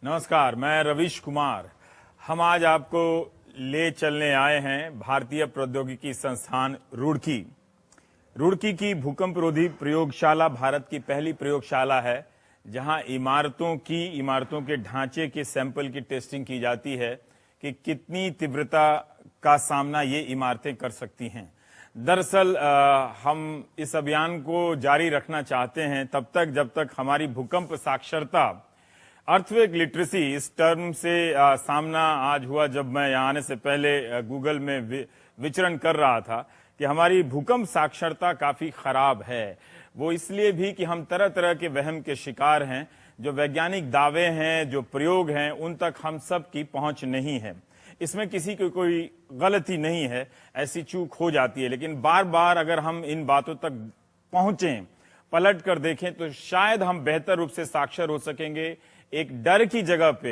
नमस्कार, मैं रवीश कुमार। हम आज आपको ले चलने आए हैं भारतीय प्रौद्योगिकी संस्थान रुड़की। रुड़की की भूकंप रोधी प्रयोगशाला भारत की पहली प्रयोगशाला है जहां इमारतों के ढांचे के सैंपल की टेस्टिंग की जाती है कि कितनी तीव्रता का सामना ये इमारतें कर सकती हैं। दरअसल हम इस अभियान को जारी रखना चाहते हैं तब तक जब तक हमारी भूकंप साक्षरता अर्थक्वेक लिटरेसी इस टर्म से सामना आज हुआ जब मैं यहाँ आने से पहले गूगल में विचरण कर रहा था कि हमारी भूकंप साक्षरता काफी खराब है। वो इसलिए भी कि हम तरह तरह के वहम के शिकार हैं। जो वैज्ञानिक दावे हैं, जो प्रयोग हैं, उन तक हम सब की पहुंच नहीं है। इसमें किसी की कोई गलती नहीं है, ऐसी चूक हो जाती है, लेकिन बार बार अगर हम इन बातों तक पहुंचें, पलट कर देखें तो शायद हम बेहतर रूप से साक्षर हो सकेंगे। एक डर की जगह पे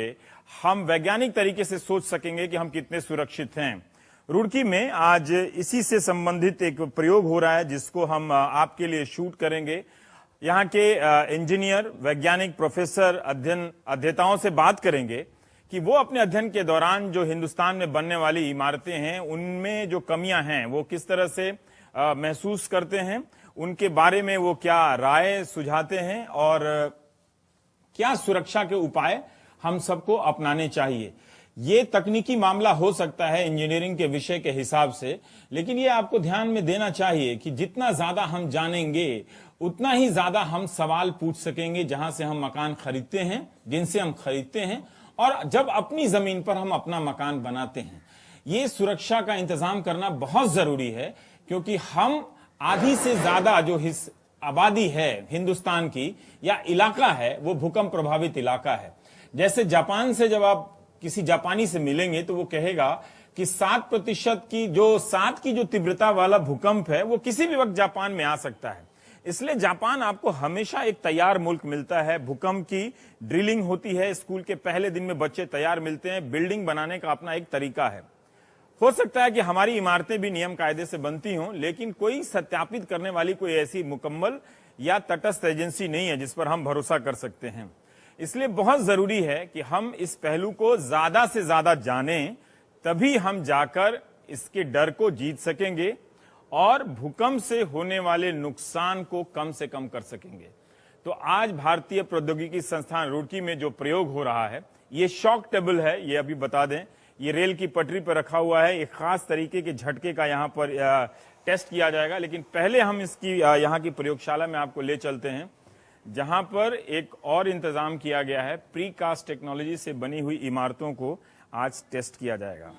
हम वैज्ञानिक तरीके से सोच सकेंगे कि हम कितने सुरक्षित हैं। रुड़की में आज इसी से संबंधित एक प्रयोग हो रहा है जिसको हम आपके लिए शूट करेंगे। यहाँ के इंजीनियर, वैज्ञानिक, प्रोफेसर, अध्येताओं से बात करेंगे कि वो अपने अध्ययन के दौरान जो हिंदुस्तान में बनने वाली इमारतें हैं उनमें जो कमियां हैं वो किस तरह से महसूस करते हैं, उनके बारे में वो क्या राय सुझाते हैं और क्या सुरक्षा के उपाय हम सबको अपनाने चाहिए। ये तकनीकी मामला हो सकता है इंजीनियरिंग के विषय के हिसाब से, लेकिन ये आपको ध्यान में देना चाहिए कि जितना ज्यादा हम जानेंगे उतना ही ज्यादा हम सवाल पूछ सकेंगे जहां से हम मकान खरीदते हैं, जिनसे हम खरीदते हैं, और जब अपनी जमीन पर हम अपना मकान बनाते हैं। ये सुरक्षा का इंतजाम करना बहुत जरूरी है क्योंकि हम आधी से ज्यादा जो आबादी है हिंदुस्तान की या इलाका है वो भूकंप प्रभावित इलाका है। जैसे जापान से जब आप किसी जापानी से मिलेंगे तो वो कहेगा कि 7% की जो तीव्रता वाला भूकंप है वो किसी भी वक्त जापान में आ सकता है। इसलिए जापान आपको हमेशा एक तैयार मुल्क मिलता है। भूकंप की ड्रिलिंग होती है, स्कूल के पहले दिन में बच्चे तैयार मिलते हैं। बिल्डिंग बनाने का अपना एक तरीका है। हो सकता है कि हमारी इमारतें भी नियम कायदे से बनती हों, लेकिन कोई सत्यापित करने वाली कोई ऐसी मुकम्मल या तटस्थ एजेंसी नहीं है जिस पर हम भरोसा कर सकते हैं। इसलिए बहुत जरूरी है कि हम इस पहलू को ज्यादा से ज्यादा जानें, तभी हम जाकर इसके डर को जीत सकेंगे और भूकंप से होने वाले नुकसान को कम से कम कर सकेंगे। तो आज भारतीय प्रौद्योगिकी संस्थान रुड़की में जो प्रयोग हो रहा है ये शॉक टेबल है। ये अभी बता दें, ये रेल की पटरी पर रखा हुआ है। एक खास तरीके के झटके का यहाँ पर टेस्ट किया जाएगा, लेकिन पहले हम इसकी यहाँ की प्रयोगशाला में आपको ले चलते हैं जहां पर एक और इंतजाम किया गया है। प्रीकास्ट टेक्नोलॉजी से बनी हुई इमारतों को आज टेस्ट किया जाएगा।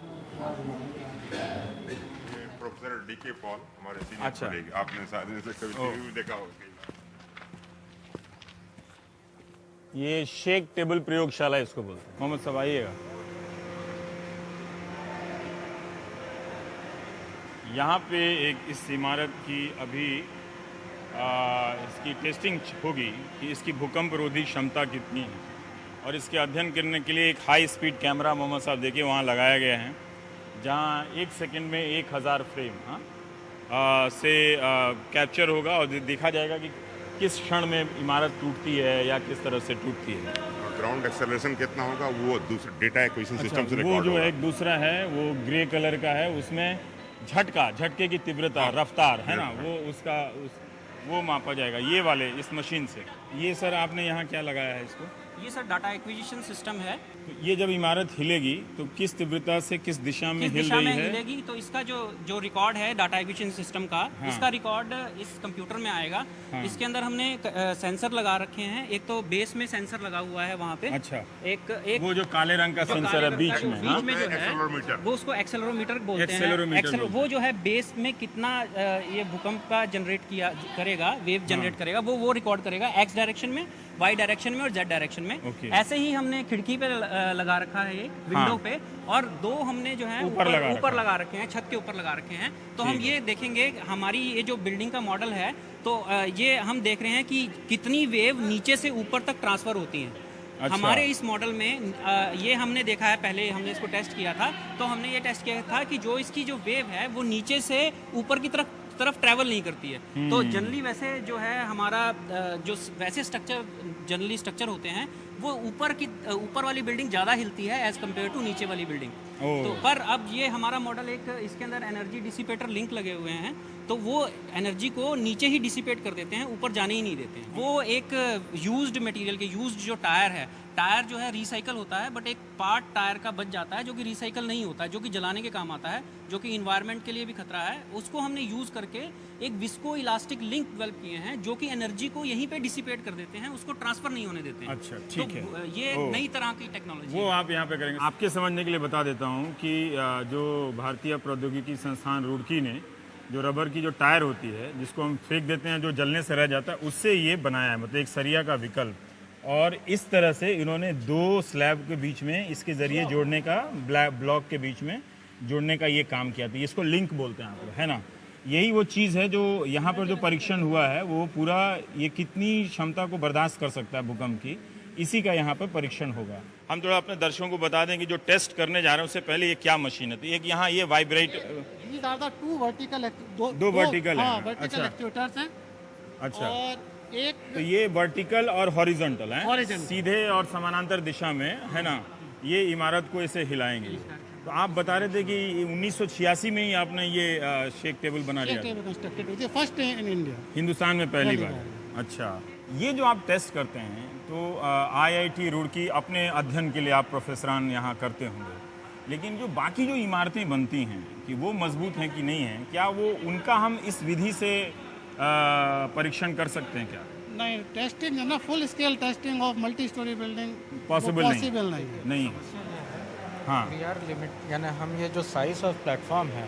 प्रोफेसर डीके पॉल हमारे सीनियर अच्छा, कलीग, आपने शायद इसे कभी देखा होगा। ये शेक टेबल प्रयोगशाला इसको बोलते हैं। मोहम्मद साहब आइएगा। यहाँ पे एक इस इमारत की अभी इसकी टेस्टिंग होगी कि इसकी भूकंप रोधी क्षमता कितनी है, और इसके अध्ययन करने के लिए एक हाई स्पीड कैमरा मोहम्मद साहब देखिए वहाँ लगाया गया है जहाँ 1 सेकंड में 1000 फ्रेम से कैप्चर होगा और देखा जाएगा कि किस क्षण में इमारत टूटती है या किस तरह से टूटती है। ग्राउंड एक्सेलरेशन कितना होगा वो दूसरा डेटा एक्विजिशन सिस्टम से वो जो एक दूसरा है वो ग्रे कलर का है, उसमें झटके की तीव्रता, रफ्तार है ना, वो मापा जाएगा ये वाले इस मशीन से। ये सर आपने यहाँ क्या लगाया है इसको? ये सर डाटा एक्विजिशन सिस्टम है। ये जब इमारत हिलेगी तो किस तीव्रता से किस दिशा में हिल रही है? हिलेगी तो इसका जो रिकॉर्ड है डाटा एक्विजिशन सिस्टम का, हाँ। इसका रिकॉर्ड इस कंप्यूटर में आएगा। हाँ। इसके अंदर हमने सेंसर लगा रखे हैं। एक तो बेस में सेंसर लगा हुआ है वहाँ पे। अच्छा। एक वो जो काले रंग का सेंसर है बीच में जो है वो उसको एक्सेलरोमीटर बोलते हैं। वो जो है बेस में कितना ये भूकंप का जनरेट करेगा, वेव जनरेट करेगा, वो रिकॉर्ड करेगा एक्स डायरेक्शन में, वाई डायरेक्शन में और जेड डायरेक्शन में। ऐसे ही हमने खिड़की पे लगा रखा है एक विंडो पे, और 2 हमने जो है ऊपर लगा रखे हैं, छत के ऊपर लगा रखे हैं। तो हम ये देखेंगे हमारी ये जो बिल्डिंग का मॉडल है तो ये हम देख रहे हैं कि कितनी वेव नीचे से ऊपर तक ट्रांसफर होती हैं। अच्छा। हमारे इस मॉडल में ये हमने देखा है, पहले हमने इसको टेस्ट किया था तो हमने ये टेस्ट किया था कि जो इसकी जो वेव है वो नीचे से ऊपर की तरफ ट्रैवल नहीं करती है। तो जनरली वैसे जो है हमारा जो वैसे स्ट्रक्चर जनरली स्ट्रक्चर होते हैं वो ऊपर वाली बिल्डिंग ज़्यादा हिलती है एज कम्पेयर टू नीचे वाली बिल्डिंग। तो पर अब ये हमारा मॉडल एक इसके अंदर एनर्जी डिसिपेटर लिंक लगे हुए हैं, तो वो एनर्जी को नीचे ही डिसिपेट कर देते हैं, ऊपर जाने ही नहीं देते हैं। वो एक यूज्ड मटेरियल के यूज्ड जो टायर है, टायर जो है रिसाइकल होता है, बट एक पार्ट टायर का बच जाता है जो कि रिसाइकल नहीं होता है, जो कि जलाने के काम आता है, जो कि इन्वायरमेंट के लिए भी खतरा है। उसको हमने यूज़ करके एक विस्को इलास्टिक लिंक डेवलप किए हैं जो कि एनर्जी को यहीं पे डिसिपेट कर देते हैं, उसको ट्रांसफर नहीं होने देते हैं। अच्छा, ठीक है। ये एक नई तरह की टेक्नोलॉजी वो आप यहाँ पे करेंगे। आपके समझने के लिए बता देता हूँ कि जो भारतीय प्रौद्योगिकी संस्थान रुड़की ने जो रबर की जो टायर होती है जिसको हम फेंक देते हैं, जो जलने से रह जाता है, उससे ये बनाया है, मतलब एक सरिया का विकल्प। और इस तरह से इन्होंने दो स्लैब के बीच में इसके जरिए जोड़ने का, ब्लॉक के बीच में जोड़ने का ये काम किया था। इसको लिंक बोलते हैं आप, है ना। यही वो चीज़ है जो यहाँ पर जो परीक्षण हुआ है, वो पूरा ये कितनी क्षमता को बर्दाश्त कर सकता है भूकंप की, इसी का यहाँ पर परीक्षण होगा। हम थोड़ा अपने दर्शकों को बता दें कि जो टेस्ट करने जा रहे हैं उससे पहले ये क्या मशीन है। तो एक यहाँ ये वाइब्रेट, दो वर्टिकल अच्छा। एक्चुएटर्स हैं। अच्छा, और एक तो ये वर्टिकल और हॉरिजॉन्टल है, Horizontal। सीधे और समानांतर दिशा में, है ना। ये इमारत को ऐसे हिलाएंगे। तो आप बता रहे थे कि 1986 में ही आपने ये शेक टेबल बना लिया था। फर्स्ट इन इंडिया, हिंदुस्तान में पहली पहली बार। अच्छा, ये जो आप टेस्ट करते हैं तो IIT रुड़की अपने अध्ययन के लिए आप प्रोफेसरान यहाँ करते होंगे, लेकिन जो बाकी जो इमारतें बनती हैं कि वो मजबूत हैं कि नहीं हैं, क्या वो उनका हम इस विधि से परीक्षण कर सकते हैं क्या? नहीं, टेस्टिंग है ना, full scale testing of multi storey building possible नहीं है। नहीं। हाँ, वी आर लिमिट, यानी हम ये जो साइज ऑफ प्लेटफॉर्म है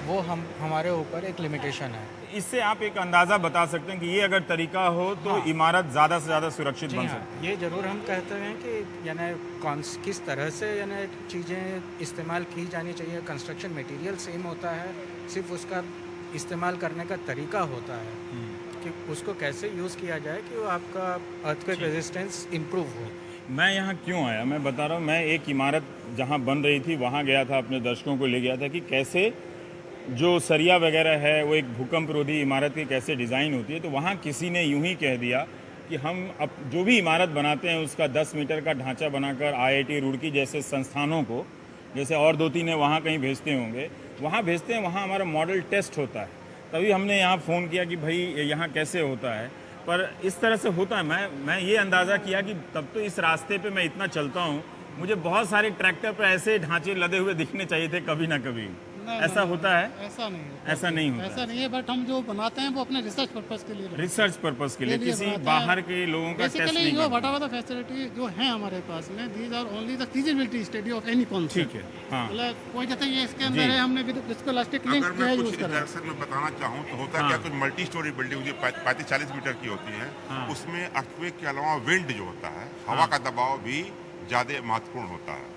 वो हमारे ऊपर एक लिमिटेशन है। इससे आप एक अंदाज़ा बता सकते हैं कि ये अगर तरीका हो तो इमारत ज़्यादा से ज़्यादा सुरक्षित बन सकती है। ये ज़रूर हम कहते हैं कि यानी किस तरह से यानी चीज़ें इस्तेमाल की जानी चाहिए। कंस्ट्रक्शन मटेरियल सेम होता है, सिर्फ उसका इस्तेमाल करने का तरीका होता है कि उसको कैसे यूज़ किया जाए कि वो आपका अर्थक्वेक रेजिस्टेंस इम्प्रूव हो। मैं यहाँ क्यों आया, मैं बता रहा हूँ। मैं एक इमारत जहाँ बन रही थी वहाँ गया था, अपने दर्शकों को ले गया था कि कैसे जो सरिया वगैरह है वो एक भूकंप रोधी इमारत की कैसे डिज़ाइन होती है। तो वहाँ किसी ने यूं ही कह दिया कि हम अब जो भी इमारत बनाते हैं उसका 10 मीटर का ढांचा बनाकर IIT रुड़की जैसे संस्थानों को, जैसे और 2-3 है वहाँ कहीं भेजते होंगे, वहाँ भेजते हैं, वहाँ हमारा मॉडल टेस्ट होता है। तभी हमने यहाँ फ़ोन किया कि भाई यहाँ कैसे होता है। पर इस तरह से होता है। मैं ये अंदाज़ा किया कि तब तो इस रास्ते पे मैं इतना चलता हूँ, मुझे बहुत सारे ट्रैक्टर पर ऐसे ढांचे लदे हुए दिखने चाहिए थे कभी ना कभी। ऐसा होता है? ऐसा नहीं है, ऐसा नहीं होता। ऐसा नहीं है, बट हम जो बनाते हैं वो अपने रिसर्च पर्पस के लिए, रिसर्च पर्पस के लिए, किसी बाहर के लोगों का टेस्ट नहीं जो करना। व्हाटएवर द फैसिलिटी जो है हमारे पास में, these are only the feasibility study of any concept. ठीक है, हाँ। मतलब कोई कहता है ये इसके अंदर है, हमने विस्कोइलास्टिक लिंक अगर क्या मैं यूज कुछ कर रहा है। दरअसल में बताना चाहूँ तो होता हाँ। क्या, कुछ मल्टी स्टोरी बिल्डिंग जो 35-40 मीटर की होती है, उसमें अर्थक्वेक के अलावा विंड जो होता है, हवा का दबाव भी ज़्यादा महत्वपूर्ण होता है।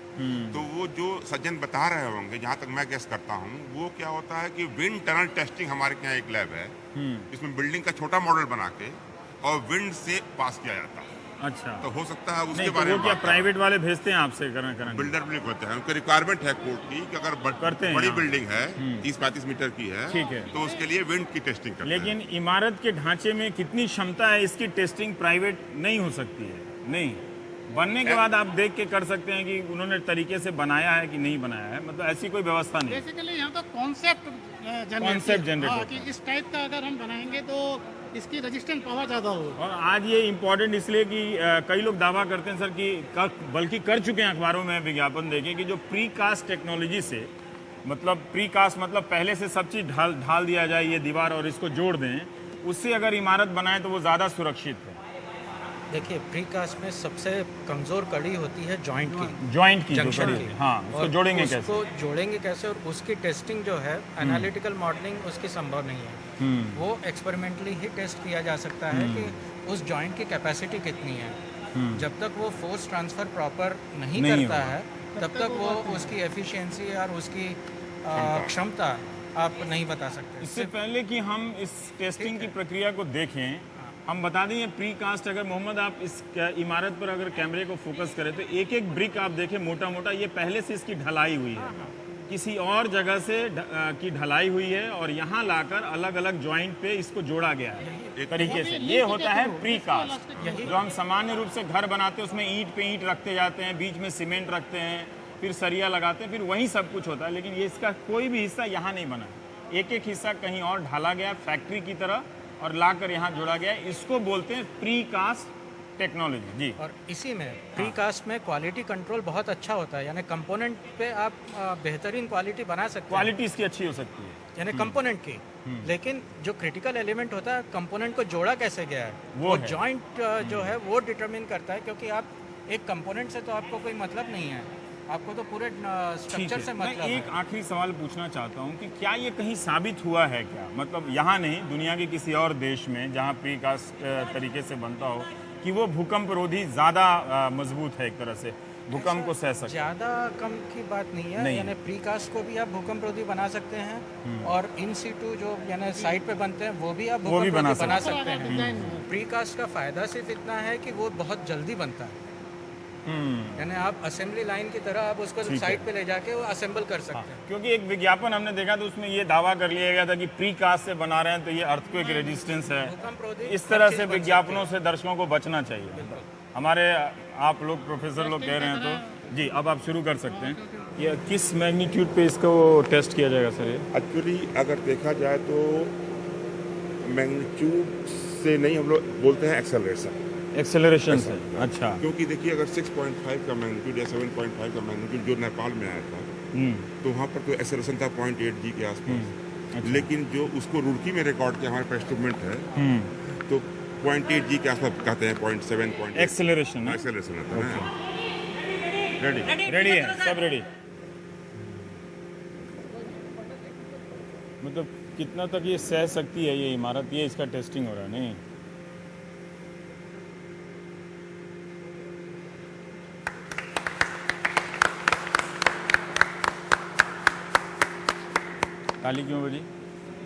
तो वो जो सज्जन बता रहे होंगे, जहाँ तक मैं गेस करता हूँ, वो क्या होता है कि विंड टनल टेस्टिंग हमारे यहाँ एक लैब है, इसमें बिल्डिंग का छोटा मॉडल बना के और विंड से पास किया जाता है। अच्छा, तो हो सकता है उसके नहीं तो बारे वो में क्या बात प्राइवेट वाले भेजते हैं आपसे कराने? बिल्डर भी होते हैं, उनकी रिक्वायरमेंट है कोर्ट की कि अगर करते हैं बड़ी हाँ। बिल्डिंग है 30-35 मीटर की है, ठीक है, तो उसके लिए विंड की टेस्टिंग करते हैं। लेकिन इमारत के ढांचे में कितनी क्षमता है, इसकी टेस्टिंग प्राइवेट नहीं हो सकती है? नहीं, बनने के बाद आप देख के कर सकते हैं कि उन्होंने तरीके से बनाया है कि नहीं बनाया है, मतलब ऐसी कोई व्यवस्था नहीं। बेसिकली यहाँ तो कॉन्सेप्ट जनरेट कि इस टाइप का अगर हम बनाएंगे तो इसकी रेजिस्टेंस पावर ज़्यादा होगी। और आज ये इम्पोर्टेंट इसलिए कि कई लोग दावा करते हैं सर कि बल्कि कर चुके हैं, अखबारों में विज्ञापन देखे कि जो प्री कास्ट टेक्नोलॉजी से, मतलब प्री कास्ट मतलब पहले से सब चीज़ ढाल दिया जाए ये दीवार और इसको जोड़ दें, उससे अगर इमारत बनाए तो वो ज़्यादा सुरक्षित है। देखिए, प्रीकास्ट में सबसे कमज़ोर कड़ी होती है जॉइंट की, जॉइंट की जो जंक्शन कड़ी की। होती है। हाँ, उसको और जोड़ेंगे कैसे? उसको जोड़ेंगे कैसे, और उसकी टेस्टिंग जो है, एनालिटिकल मॉडलिंग उसकी संभव नहीं है। वो एक्सपेरिमेंटली ही टेस्ट किया जा सकता है कि उस जॉइंट की कैपेसिटी कितनी है। जब तक वो फोर्स ट्रांसफ़र प्रॉपर नहीं करता है, तब तक वो उसकी एफिशिएंसी और उसकी क्षमता आप नहीं बता सकते। इससे पहले कि हम इस टेस्टिंग की प्रक्रिया को देखें, हम बता दें ये प्री कास्ट, अगर मोहम्मद आप इस इमारत पर अगर कैमरे को फोकस करें तो एक एक ब्रिक आप देखें मोटा मोटा, ये पहले से इसकी ढलाई हुई है। किसी और जगह से की ढलाई हुई है और यहाँ लाकर अलग अलग जॉइंट पे इसको जोड़ा गया है एक तरीके से। ये होता है प्री कास्ट, जो हम सामान्य रूप से घर बनाते हैं उसमें ईंट पे ईंट रखते जाते हैं, बीच में सीमेंट रखते हैं, फिर सरिया लगाते हैं, फिर वहीं सब कुछ होता है। लेकिन ये इसका कोई भी हिस्सा यहाँ नहीं बना, एक एक हिस्सा कहीं और ढाला गया फैक्ट्री की तरह और लाकर यहाँ जोड़ा गया। इसको बोलते हैं प्री कास्ट टेक्नोलॉजी जी। और इसी में प्री कास्ट में क्वालिटी कंट्रोल बहुत अच्छा होता है, यानी कंपोनेंट पे आप बेहतरीन क्वालिटी बना सकते हैं, क्वालिटी इसकी अच्छी हो सकती है यानी कंपोनेंट की। लेकिन जो क्रिटिकल एलिमेंट होता है, कंपोनेंट को जोड़ा कैसे गया है, वो जॉइंट जो है वो डिटरमिन करता है। क्योंकि आप एक कंपोनेंट से तो आपको कोई मतलब नहीं है, आपको तो पूरे स्ट्रक्चर से मतलब मैं एक आखिरी सवाल पूछना चाहता हूँ कि क्या ये कहीं साबित हुआ है क्या, मतलब यहाँ नहीं दुनिया के किसी और देश में जहाँ प्री कास्ट तरीके से बनता हो, कि वो भूकंप रोधी ज़्यादा मजबूत है, एक तरह से भूकंप को सह सकता है? ज़्यादा कम की बात नहीं है, यानी प्री कास्ट को भी आप भूकंप रोधी बना सकते हैं और इन सीटू जो यानी साइड पे बनते हैं वो भी आप भूकंप रोधी बना सकते हैं। प्री कास्ट का फायदा सिर्फ इतना है कि वो बहुत जल्दी बनता है, यानी आप असेंबली लाइन की तरह आप उसको साइड पे ले जाके वो असेंबल कर सकते हैं। क्योंकि एक विज्ञापन हमने देखा तो उसमें ये दावा कर लिया गया था कि प्री कास्ट से बना रहे हैं तो ये अर्थक्वेक रेजिस्टेंस है। इस तरह से विज्ञापनों से दर्शकों को बचना चाहिए। हमारे आप लोग प्रोफेसर लोग कह रहे हैं तो जी अब आप शुरू कर सकते हैं। ये किस मैग्नीट्यूड पे इसको टेस्ट किया जाएगा सर? ये एक्चुअली अगर देखा जाए तो मैग्नीट्यूड से नहीं, हम लोग बोलते हैं एक्सेलरेशन से। अच्छा, क्योंकि देखिए अगर 6.5 का मैग्नीट्यूड या 7.5 का मैग्नीट्यूड जो नेपाल में आया था तो वहाँ पर तो एक्सेलरेशन था 0.8 G के आसपास। अच्छा। लेकिन जो उसको रुड़की में रिकॉर्ड किया हमारे पास इंस्ट्रूमेंट है तो 0.8 G के आसपास कहते हैं, 0.7 0.8 एक्सेलरेशन होता है। रेडी है, सब रेडी। मतलब कितना तक ये सह सकती है ये इमारत, ये इसका टेस्टिंग हो रहा है नहीं? ताली क्यों बजी?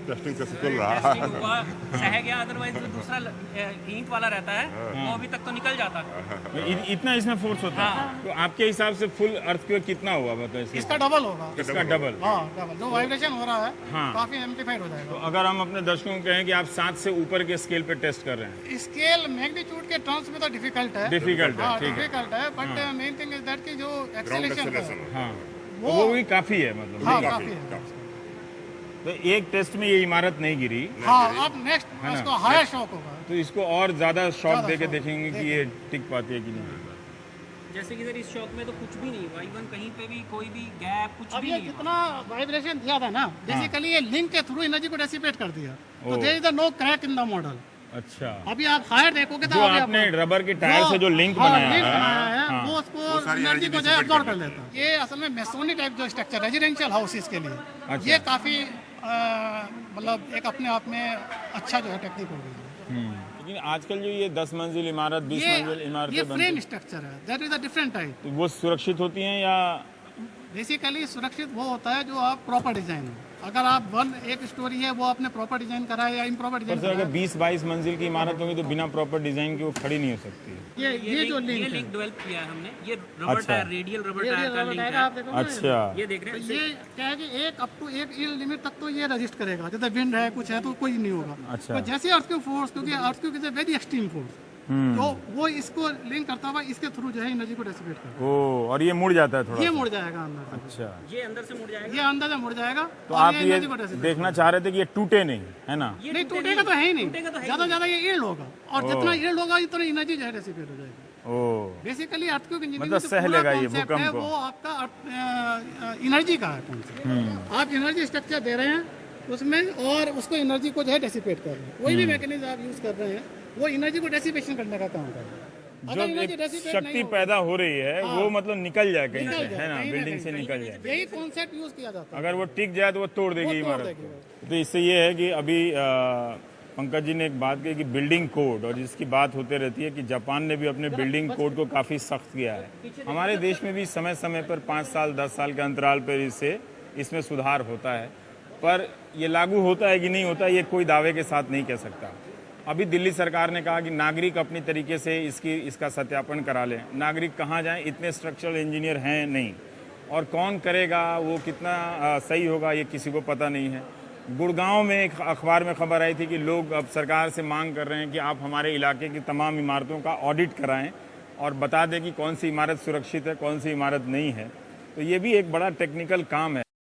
टेस्टिंग से चल रहा टेस्टिंग हुआ, सह गया, अदरवाइज जो दूसरा ईंट वाला रहता है वो अभी तक तो निकल जाता है। इतना इसमें फोर्स होता है। तो आपके हिसाब से फुल अर्थक्वेक कितना हुआ बताइए? इसका डबल होगा। इसका डबल? हाँ डबल, जो वाइब्रेशन हो रहा है हाँ, काफी एम्प्लीफाइड हो जाएगा। तो अगर हम अपने दर्शकों को कहें कि आप 7 से ऊपर के स्केल पे टेस्ट कर रहे हैं? स्केल मैग्नीट्यूड के टर्म्स में तो डिफिकल्ट है, डिफिकल्ट है, ठीक है, डिफिकल्ट है, but main thing is that कि जो एक्सेलरेशन है हाँ वो भी काफी है, मतलब हाँ काफी है। तो एक टेस्ट में ये इमारत नहीं गिरी। हाँ, अब नेक्स्ट इसको हायर शॉक होगा, तो इसको और ज्यादा शॉक देके देखेंगे कि ये टिक पाती है कि नहीं। जैसे कि सर इस शॉक में तो कुछ भी नहीं हुआ, इवन कहीं पे भी कोई भी गैप कुछ अब भी ये नहीं हुआ। जितना वाइब्रेशन दिया था ना, बेसिकली ये लिंक के थ्रू एनर्जी को डेसिपेट कर दिया, तो there is no crack in the model. अच्छा, अभी आप हायर देखोगे तो जो आपने रबर के टायर से जो लिंक बनाया है वो उसको एनर्जी को जो है अब्सॉर्ब कर लेता है। ये असल में मेसोनी टाइप जो स्ट्रक्चर रेजिडेंशियल हाउसेस के लिए ये काफी मतलब एक अपने आप में अच्छा जो है टेक्निक हो गई है। लेकिन आजकल जो ये 10 मंजिल इमारत 20 मंजिल ये इमारतें बनती फ्रेम स्ट्रक्चर है, that is a different type. तो वो सुरक्षित होती हैं या? बेसिकली सुरक्षित वो होता है जो आप प्रॉपर डिजाइन हो। अगर आप एक स्टोरी है वो आपने प्रॉपर डिजाइन करा है या इम्प्रॉपर डिजाइन करा है। अगर 20-22 मंजिल की इमारत होगी तो बिना प्रॉपर डिजाइन के वो खड़ी नहीं हो सकती है। ये जो ये लिंक डेवलप किया है हमने, ये rubber tyre, radial rubber tyre का लिंक है। आप देखो ना, अच्छा, ये देख रहे हैं, ये क्या है कि एक अप टू एक ईल्ड लिमिट तक तो ये रजिस्ट करेगा, जैसे विंड है कुछ है तो कोई नहीं होगा। अच्छा, तो जैसे अर्थक्वेक फोर्स, क्योंकि earthquake is a very extreme force, तो वो इसको लिंक करता हुआ इसके थ्रू जो है एनर्जी को डेसिपेट करता ओ, और ये मुड़ जाता है थोड़ा? ये मुड़ जाएगा अंदर से। अच्छा, ये अंदर से मुड़ जाएगा, ये अंदर से मुड़ जाएगा। तो और आप ये एनर्जी को dissipate देखना चाह रहे थे कि ये टूटे नहीं, है ना? ये नहीं टूटेगा तो है ही नहीं, टूटेगा तो है ही ज्यादा से ज्यादा ये ईल्ड होगा, और जितना ईल्ड होगा उतना एनर्जी जो है डेसिपेट हो जाएगी। ओ, बेसिकली अर्थक्वेक इंजीनियरिंग मतलब सह लेगा ये भूकंप को। वो आपका एनर्जी का है concept। आप एनर्जी स्ट्रक्चर दे रहे हैं उसमें और उसको एनर्जी को जो है डेसिपेट कर रहे हैं। कोई भी मैकेनिज्म आप यूज कर रहे हैं वो एनर्जी को डेसिपेशन करने का काम कर रहा है। जो एक शक्ति पैदा हो रही है वो मतलब निकल जाए कहीं से, है ना, कहीं बिल्डिंग से निकल जाए। यही कॉन्सेप्ट यूज किया जाता है। अगर वो टिक जाए तो वो तोड़ देगी इमारत को। तो इससे ये है कि अभी पंकज जी ने एक बात कही कि बिल्डिंग कोड, और जिसकी बात होते रहती है कि जापान ने भी अपने बिल्डिंग कोड को काफ़ी सख्त किया है। हमारे देश में भी समय समय पर 5 साल 10 साल के अंतराल पर इसमें सुधार होता है, पर ये लागू होता है कि नहीं होता ये कोई दावे के साथ नहीं कह सकता। अभी दिल्ली सरकार ने कहा कि नागरिक अपनी तरीके से इसका सत्यापन करा लें। नागरिक कहाँ जाएं, इतने स्ट्रक्चरल इंजीनियर हैं नहीं। और कौन करेगा, वो कितना सही होगा, ये किसी को पता नहीं है। गुड़गांव में एक अखबार में खबर आई थी कि लोग अब सरकार से मांग कर रहे हैं कि आप हमारे इलाके की तमाम इमारतों का ऑडिट कराएं और बता दें कि कौन सी इमारत सुरक्षित है, कौन सी इमारत नहीं है। तो ये भी एक बड़ा टेक्निकल काम है।